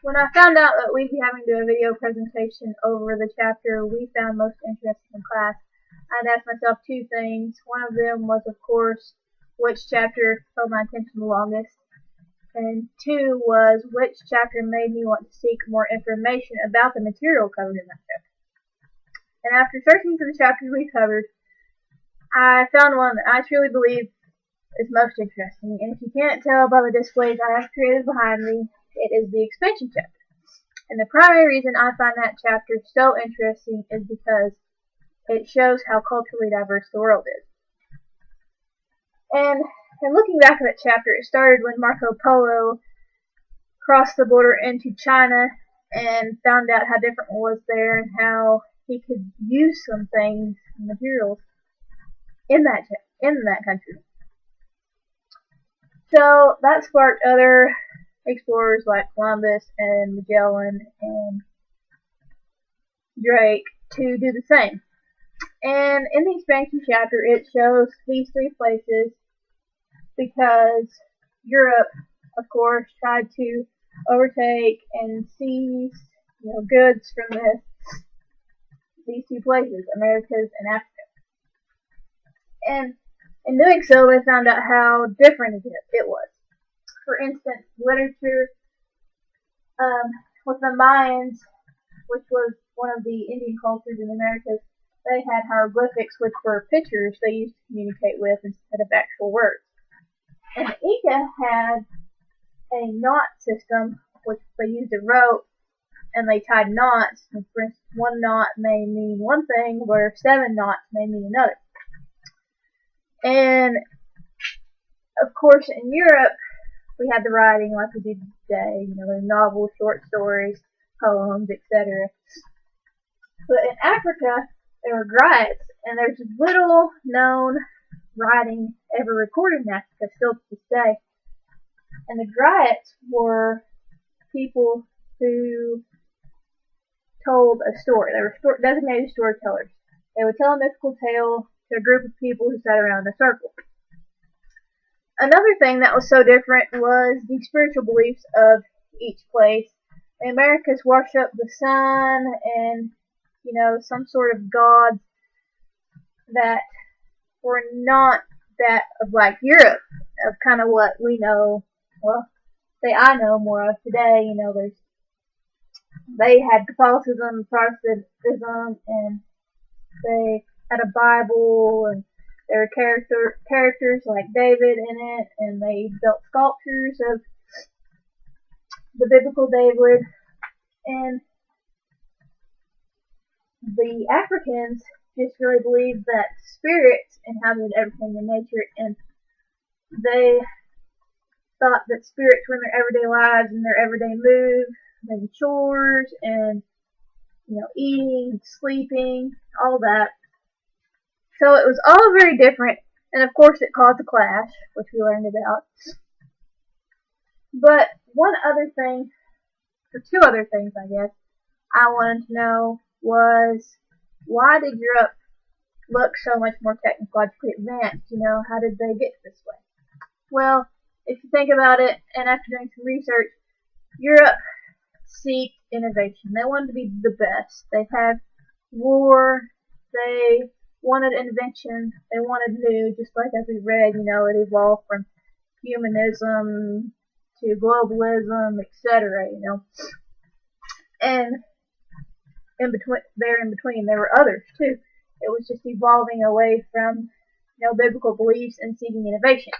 When I found out that we'd be having to do a video presentation over the chapter we found most interesting in class, I'd asked myself two things. One of them was, of course, which chapter held my attention the longest, and two was which chapter made me want to seek more information about the material covered in that chapter. And after searching through the chapters we covered, I found one that I truly believe is most interesting, and if you can't tell by the displays I have created behind me, it is the expansion chapter. And the primary reason I find that chapter so interesting is because it shows how culturally diverse the world is. And looking back at that chapter, it started when Marco Polo crossed the border into China and found out how different it was there and how he could use some things and materials in that country. So that sparked other explorers like Columbus and Magellan and Drake to do the same. And in the expansion chapter, it shows these three places because Europe, of course, tried to overtake and seize, goods from these two places, Americas and Africa. And in doing so, they found out how different it was. For instance, literature with the Mayans, which was one of the Indian cultures in the Americas, they had hieroglyphics, which were pictures they used to communicate with instead of actual words. And the Inca had a knot system, which they used a rope, and they tied knots. And for instance, one knot may mean one thing, where 7 knots may mean another. And, of course, in Europe, we had the writing like we do today, the novels, short stories, poems, etc. But in Africa, there were griots, and there's little known writing ever recorded in Africa still to this day. And the griots were people who told a story. They were designated storytellers. They would tell a mythical tale to a group of people who sat around in a circle. Another thing that was so different was the spiritual beliefs of each place. The Americas worshiped the sun and, some sort of gods that were not that of like Europe, of kind of what we know, I know more of today. They had Catholicism, Protestantism, and they had a Bible, and there were characters like David in it, and they built sculptures of the biblical David. And the Africans just really believed that spirits inhabited everything in nature, and they thought that spirits were in their everyday lives and their everyday moves, and chores, and eating, sleeping, all that. So it was all very different, and of course it caused a clash, which we learned about. But two other things, I guess, I wanted to know was, why did Europe look so much more technologically advanced? How did they get this way? Well, if you think about it, and after doing some research, Europe seeked innovation. They wanted to be the best. They had war. They wanted invention. They wanted new, just like as we read, it evolved from humanism to globalism, etc. And in between, there were others too. It was just evolving away from, biblical beliefs and seeking innovation.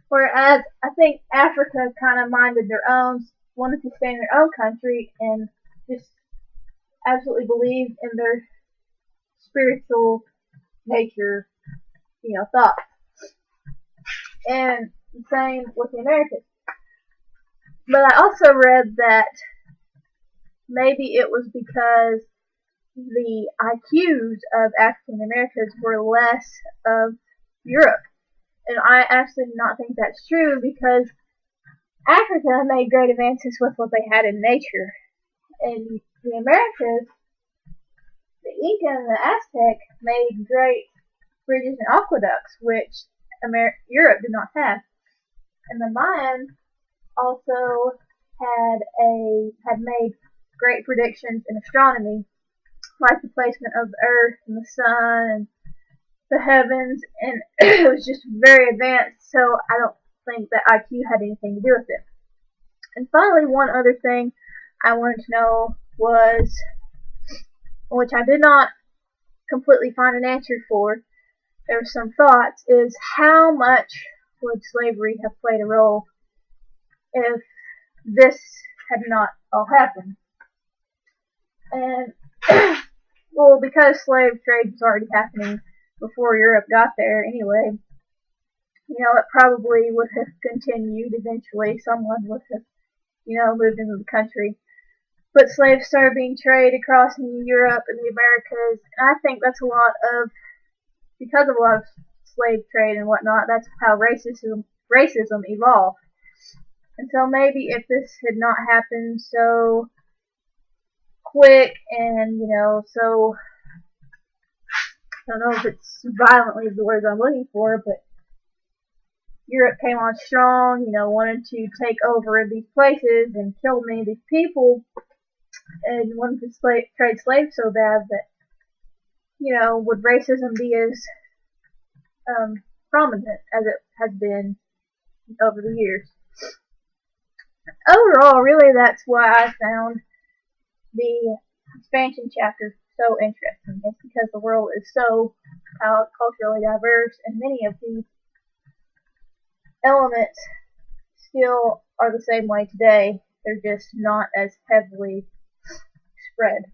Whereas I think Africa kind of minded their own, wanted to stay in their own country, and just absolutely believed in their spiritual nature, thought. And the same with the Americans. But I also read that maybe it was because the IQs of African Americans were less of Europe. And I actually do not think that's true, because Africa made great advances with what they had in nature. In the Americas, the Inca and the Aztec made great bridges and aqueducts, which Europe did not have. And the Mayans also had made great predictions in astronomy, like the placement of the Earth and the Sun and the heavens, and it was just very advanced, so I don't think that IQ had anything to do with it. And finally, one other thing I wanted to know was, which I did not completely find an answer for, there were some thoughts, is how much would slavery have played a role if this had not all happened? And, well, because slave trade was already happening before Europe got there anyway, it probably would have continued eventually. Someone would have, moved into the country. But slaves started being traded across Europe and the Americas, and I think that's because of a lot of slave trade and whatnot, that's how racism evolved. And so maybe if this had not happened so quick and, so, I don't know if it's violently is the word I'm looking for, but Europe came on strong, wanted to take over these places and kill many of these people, and wanted to trade slaves so bad that, would racism be as prominent as it has been over the years? Overall, really, that's why I found the expansion chapter so interesting. It's because the world is so culturally diverse, and many of these elements still are the same way today. They're just not as heavily spread.